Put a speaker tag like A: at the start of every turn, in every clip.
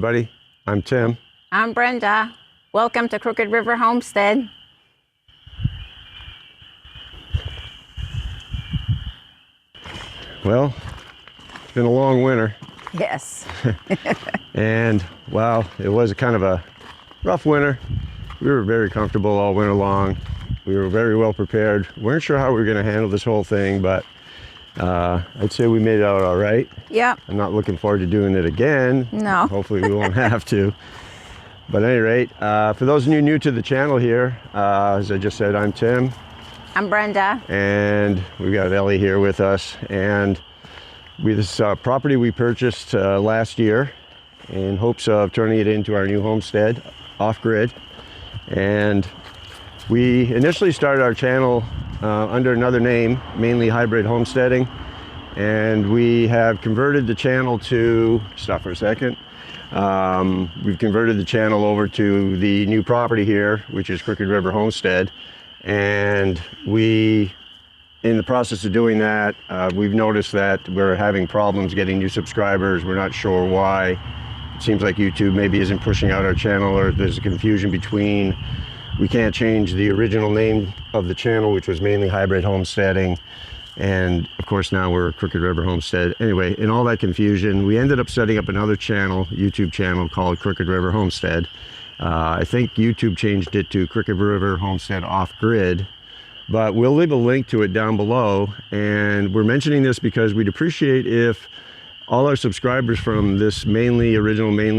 A: everybody. I'm Tim.
B: I'm Brenda. Welcome to Crooked River Homestead.
A: Well, it's been a long winter.
B: Yes.
A: And wow, it was kind of a rough winter. We were very comfortable all winter long. We were very well prepared. We weren't sure how we were going to handle this whole thing, but I'd say we made it out all right.
B: Yep.
A: I'm not looking forward to doing it again.
B: No.
A: Hopefully we won't have to. But at any rate, for those of you new to the channel here, as I just said, I'm Tim.
B: I'm Brenda.
A: And we've got Ellie here with us. And this property we purchased last year in hopes of turning it into our new homestead, off-grid. And we initially started our channel under another name, mainly hybrid homesteading. And we have converted the channel to, stop for a second. We've converted the channel over to the new property here, which is Crooked River Homestead. And in the process of doing that, we've noticed that we're having problems getting new subscribers. We're not sure why. It seems like YouTube maybe isn't pushing out our channel, or there's a confusion between, we can't change the original name of the channel, which was mainly hybrid homesteading. And of course now we're Crooked River Homestead. Anyway, in all that confusion, we ended up setting up another channel, YouTube channel called Crooked River Homestead. I think YouTube changed it to Crooked River Homestead Off-Grid, but we'll leave a link to it down below. And we're mentioning this because we'd appreciate if all our subscribers from this mainly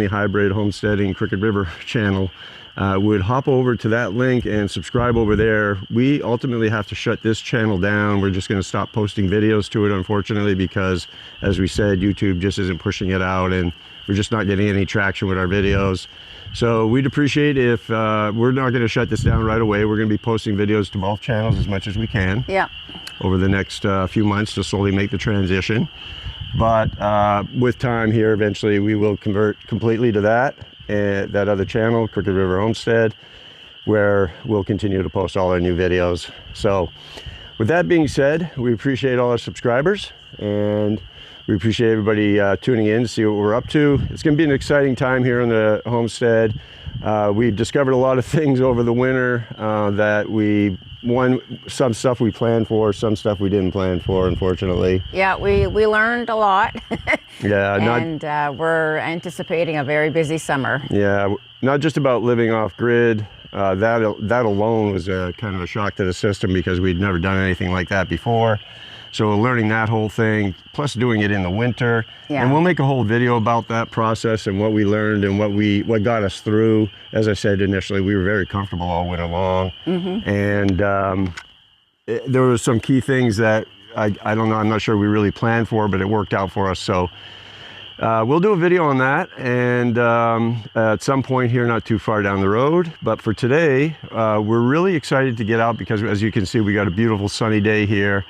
A: hybrid homesteading Crooked River channel would hop over to that link and subscribe over there. We ultimately have to shut this channel down. We're just going to stop posting videos to it, unfortunately, because as we said, YouTube just isn't pushing it out and we're just not getting any traction with our videos. So we'd appreciate if we're not going to shut this down right away. We're going to be posting videos to both channels as much as we can.
B: Yeah.
A: Over the next few months to slowly make the transition. But with time here, eventually we will convert completely to that other channel, Crooked River Homestead, where we'll continue to post all our new videos. So with that being said, we appreciate all our subscribers and we appreciate everybody tuning in to see what we're up to. It's going to be an exciting time here in the homestead. We've discovered a lot of things over the winter that some stuff we planned for, some stuff we didn't plan for, unfortunately.
B: Yeah, we learned a lot.
A: Yeah.
B: And we're anticipating a very busy summer.
A: Yeah, not just about living off grid. That alone was kind of a shock to the system because we'd never done anything like that before. So learning that whole thing, plus doing it in the winter. Yeah. And we'll make a whole video about that process and what we learned and what got us through. As I said initially, we were very comfortable all winter long. Mm-hmm. And there were some key things that I don't know, I'm not sure we really planned for, but it worked out for us. So we'll do a video on that and at some point here, not too far down the road. But for today, we're really excited to get out because as you can see, we got a beautiful sunny day here.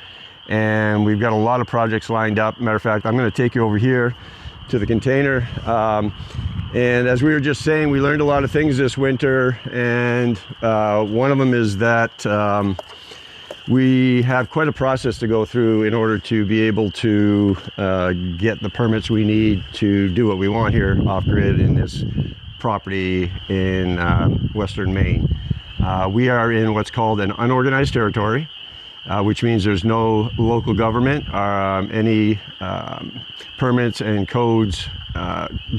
A: And we've got a lot of projects lined up. Matter of fact, I'm going to take you over here to the container. And as we were just saying, we learned a lot of things this winter. And one of them is that we have quite a process to go through in order to be able to get the permits we need to do what we want here off-grid in this property in Western Maine. We are in what's called an unorganized territory. Which means there's no local government. Any permits and codes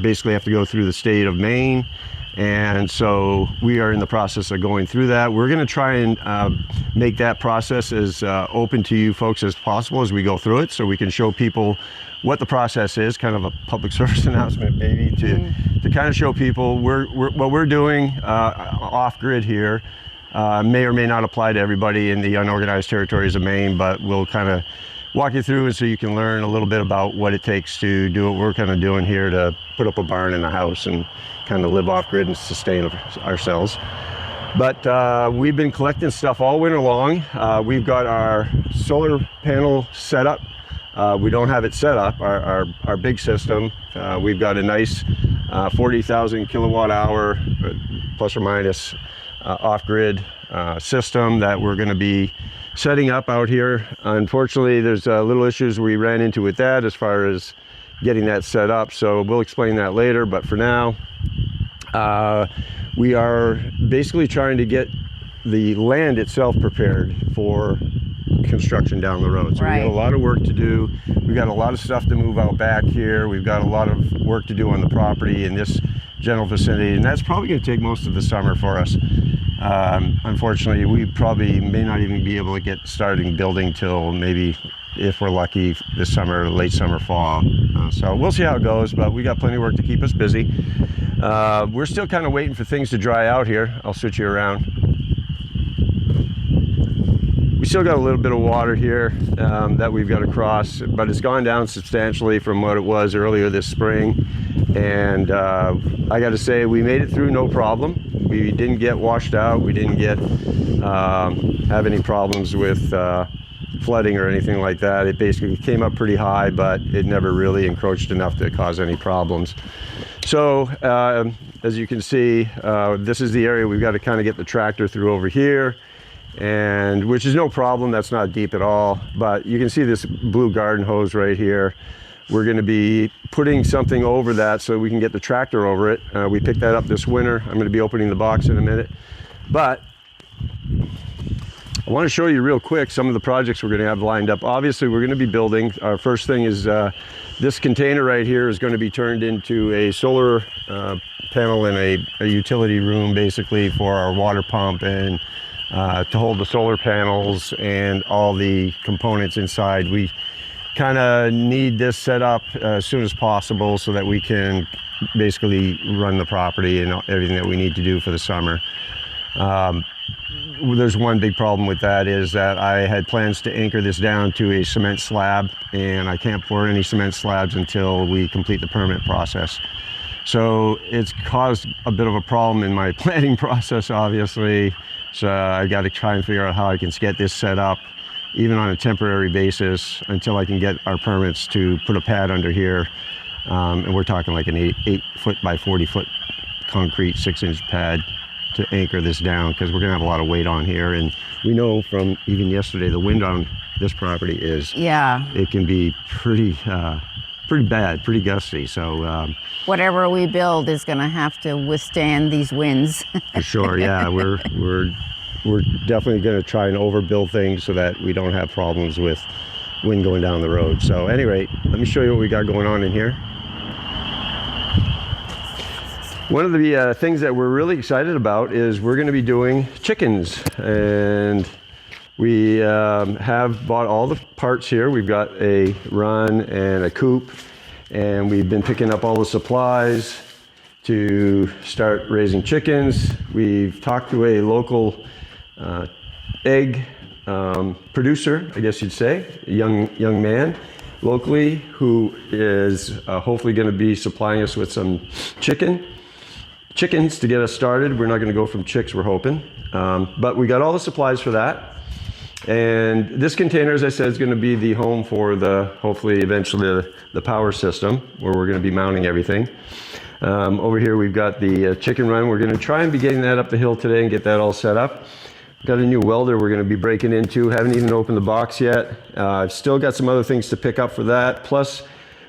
A: basically have to go through the state of Maine. And so we are in the process of going through that. We're going to try and make that process as open to you folks as possible as we go through it, so we can show people what the process is, kind of a public service announcement maybe, to kind of show people what we're doing off-grid here. May or may not apply to everybody in the unorganized territories of Maine, but we'll kind of walk you through it so you can learn a little bit about what it takes to do what we're kind of doing here to put up a barn and a house and kind of live off grid and sustain ourselves. But we've been collecting stuff all winter long. We've got our solar panel set up. We don't have it set up, our big system. We've got a nice 40,000 kilowatt hour plus or minus off-grid system that we're going to be setting up out here. Unfortunately, there's little issues we ran into with that as far as getting that set up. So we'll explain that later, but for now, we are basically trying to get the land itself prepared for construction down the road. So we got a lot of work to do. We've got a lot of stuff to move out back here. We've got a lot of work to do on the property in this general vicinity, and that's probably going to take most of the summer for us. Unfortunately, we probably may not even be able to get started building till maybe, if we're lucky, this summer, late summer, fall. So we'll see how it goes, but we got plenty of work to keep us busy. We're still kind of waiting for things to dry out here. I'll switch you around. We still got a little bit of water here that we've got to cross, but it's gone down substantially from what it was earlier this spring. And I got to say, we made it through no problem. We didn't get washed out. We didn't get have any problems with flooding or anything like that. It basically came up pretty high, but it never really encroached enough to cause any problems. So as you can see, this is the area we've got to kind of get the tractor through over here, and which is no problem. That's not deep at all, but you can see this blue garden hose right here. We're going to be putting something over that so we can get the tractor over it. We picked that up this winter. I'm going to be opening the box in a minute, but I want to show you real quick some of the projects we're going to have lined up. Obviously, we're going to be building. Our first thing is this container right here is going to be turned into a solar panel and a utility room, basically, for our water pump and to hold the solar panels and all the components inside. We kind of need this set up as soon as possible so that we can basically run the property and everything that we need to do for the summer. There's one big problem with that, is that I had plans to anchor this down to a cement slab, and I can't pour any cement slabs until we complete the permit process. So it's caused a bit of a problem in my planning process, obviously. So I got to try and figure out how I can get this set up, even on a temporary basis, until I can get our permits to put a pad under here. And we're talking like an 8 foot by 40 foot concrete 6-inch pad to anchor this down, because we're gonna have a lot of weight on here. And we know from even yesterday, the wind on this property is, it can be pretty bad, pretty gusty. So
B: whatever we build is gonna have to withstand these winds.
A: for sure, yeah, we're definitely gonna try and overbuild things so that we don't have problems with wind going down the road. So at any rate, let me show you what we got going on in here. One of the things that we're really excited about is we're going to be doing chickens, and we have bought all the parts here. We've got a run and a coop, and we've been picking up all the supplies to start raising chickens. We've talked to a local egg producer, I guess you'd say, a young man locally, who is hopefully going to be supplying us with some chickens to get us started. We're not going to go from chicks, we're hoping, but we got all the supplies for that. And this container, as I said, is going to be the home for hopefully eventually the power system, where we're going to be mounting everything. Over here we've got the chicken run. We're going to try and be getting that up the hill today and get that all set up. Got a new welder we're going to be breaking into. Haven't even opened the box yet. I've still got some other things to pick up for that. Plus,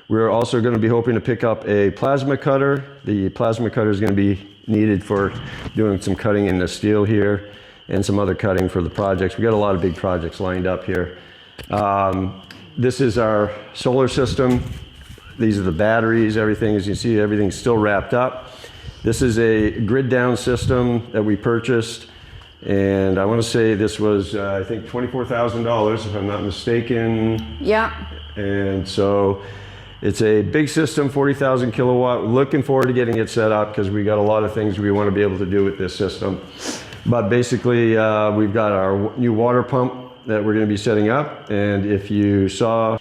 A: we're also going to be hoping to pick up a plasma cutter. The plasma cutter is going to be needed for doing some cutting in the steel here and some other cutting for the projects. We got a lot of big projects lined up here. This is our solar system. These are the batteries, everything. As you see, everything's still wrapped up. This is a grid down system that we purchased. And I want to say this was, I think, $24,000, if I'm not mistaken.
B: Yeah.
A: And so it's a big system, 40,000 kilowatt. Looking forward to getting it set up, because we got a lot of things we want to be able to do with this system. But basically, we've got our new water pump that we're going to be setting up. And if you saw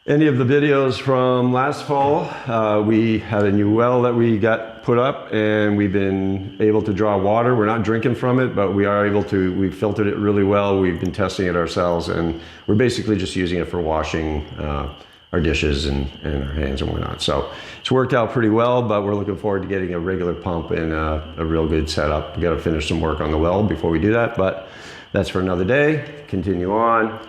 A: any of the videos from last fall, we had a new well that we got put up, and we've been able to draw water. We're not drinking from it, but we are able to. We've filtered it really well. We've been testing it ourselves, and we're basically just using it for washing our dishes and our hands and whatnot. So it's worked out pretty well, but we're looking forward to getting a regular pump and a real good setup. We got to finish some work on the well before we do that, but that's for another day. Continue on.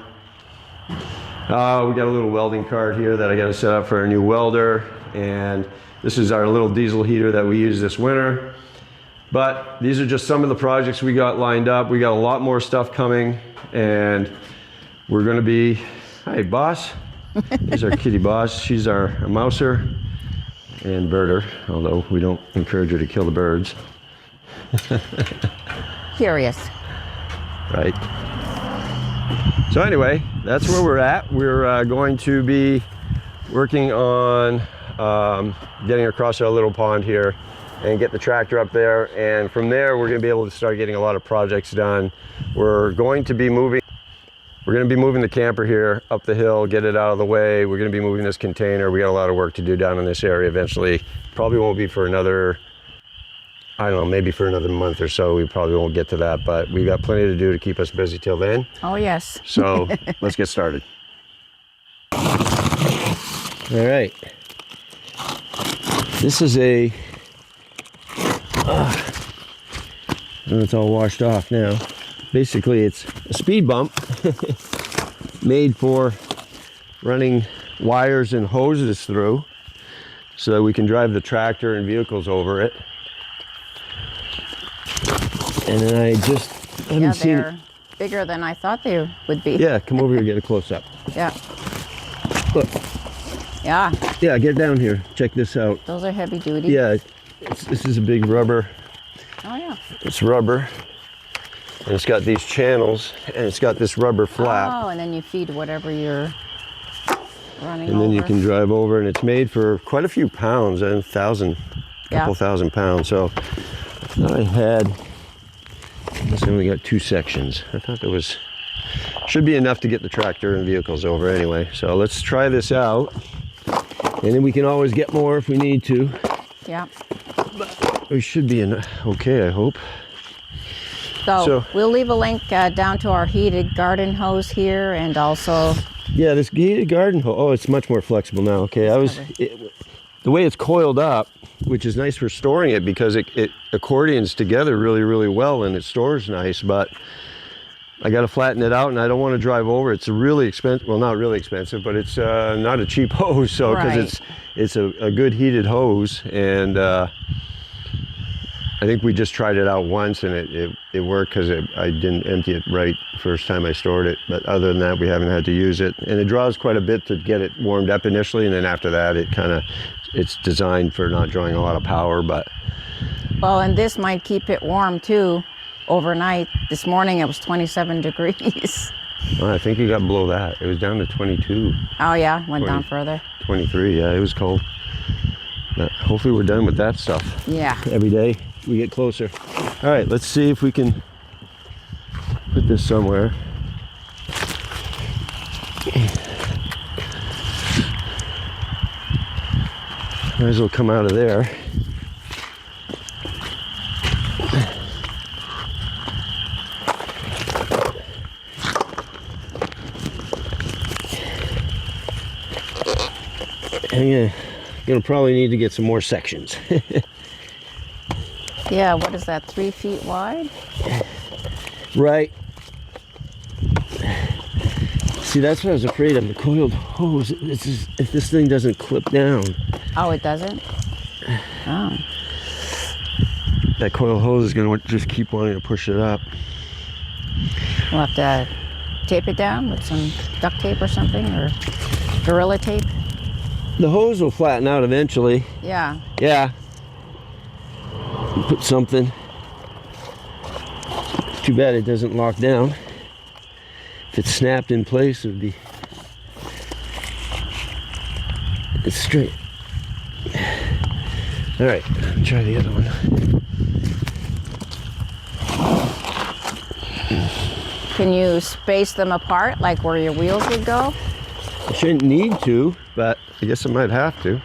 A: We got a little welding cart here that I got to set up for a new welder, and this is our little diesel heater that we use this winter. But these are just some of the projects we got lined up. We got a lot more stuff coming, and we're going to be, hi boss. Here's our kitty boss. She's our mouser and birder, although we don't encourage her to kill the birds.
B: Curious.
A: Right. So anyway, that's where we're at. We're going to be working on getting across our little pond here and get the tractor up there. And from there, we're going to be able to start getting a lot of projects done. We're going to be moving the camper here up the hill, get it out of the way. We're going to be moving this container. We got a lot of work to do down in this area eventually. Probably won't be for another, I don't know, maybe for another month or so. We probably won't get to that, but we got plenty to do to keep us busy till then.
B: Oh, yes.
A: So let's get started. All right. This is and it's all washed off now. Basically, it's a speed bump made for running wires and hoses through so that we can drive the tractor and vehicles over it. And then I just haven't seen.
B: They're bigger than I thought they would be.
A: Yeah, come over here and get a close up.
B: Yeah.
A: Look.
B: Yeah.
A: Yeah, get down here. Check this out.
B: Those are heavy duty.
A: Yeah, this is a big rubber.
B: Oh, yeah.
A: It's rubber. And it's got these channels, and it's got this rubber flap.
B: Oh, and then you feed whatever you're running
A: And then
B: over.
A: you can drive over, and it's made for quite a few pounds, a couple thousand pounds. So I thought I had, this only got 2 sections. I thought there should be enough to get the tractor and vehicles over anyway. So let's try this out, and then we can always get more if we need to.
B: Yeah.
A: We should be okay, I hope.
B: So we'll leave a link down to our heated garden hose here, and also.
A: Yeah, this heated garden hose. Oh, it's much more flexible now. Okay, the way it's coiled up, which is nice for storing it because it accordions together really, really well and it stores nice. But I got to flatten it out, and I don't want to drive over. It's a really expensive. Well, not really expensive, but it's not a cheap hose. So because it's a good heated hose, and I think we just tried it out once, and it worked because I didn't empty it right first time I stored it. But other than that, we haven't had to use it. And it draws quite a bit to get it warmed up initially, and then after that, it's designed for not drawing a lot of power. But
B: Well, and this might keep it warm too overnight. This morning it was 27 degrees.
A: well, I think it got below that. It was down to 22.
B: Oh yeah, went down further.
A: 23, yeah, it was cold. But hopefully we're done with that stuff.
B: Yeah.
A: Every day we get closer. All right, let's see if we can put this somewhere. Might as well come out of there. And gonna probably need to get some more sections.
B: Yeah, what is that, 3 feet wide?
A: Right. See, that's what I was afraid of, the coiled hose. If this thing doesn't clip down.
B: Oh, it doesn't? Oh.
A: That coiled hose is gonna just keep wanting to push it up.
B: We'll have to tape it down with some duct tape or something, or Gorilla tape.
A: The hose will flatten out eventually.
B: Yeah.
A: Yeah. Put something. Too bad it doesn't lock down. If it's snapped in place, it would be. It's straight. All right, try the other one.
B: Can you space them apart, like where your wheels would go?
A: I shouldn't need to, but I guess I might have to.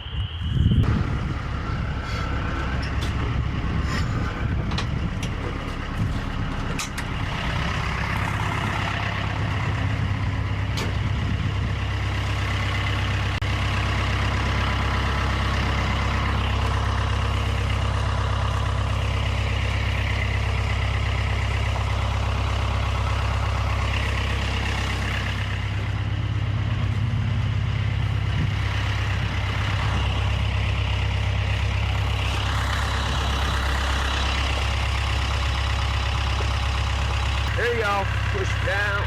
A: Down.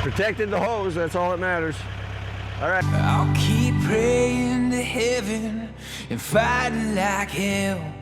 A: Protected the hose, that's all that matters. All right.
C: I'll keep praying to heaven and fighting like hell.